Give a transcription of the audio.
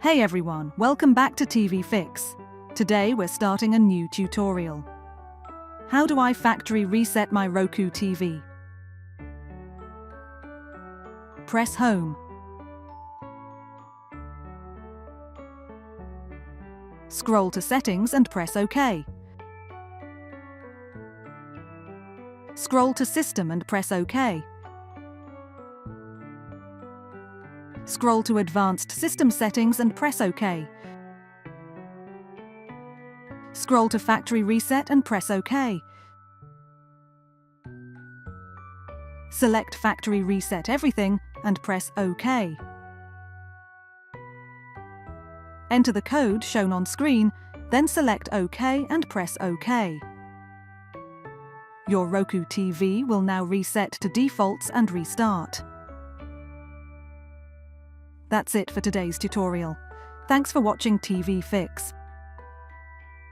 Hey everyone, welcome back to TV Fix. Today we're starting a new tutorial. How do I factory reset my Roku TV? Press Home. Scroll to Settings and press OK. Scroll to System and press OK. Scroll to Advanced System Settings and press OK. Scroll to Factory Reset and press OK. Select Factory Reset Everything and press OK. Enter the code shown on screen, then select OK and press OK. Your Roku TV will now reset to defaults and restart. That's it for today's tutorial. Thanks for watching TV Fix.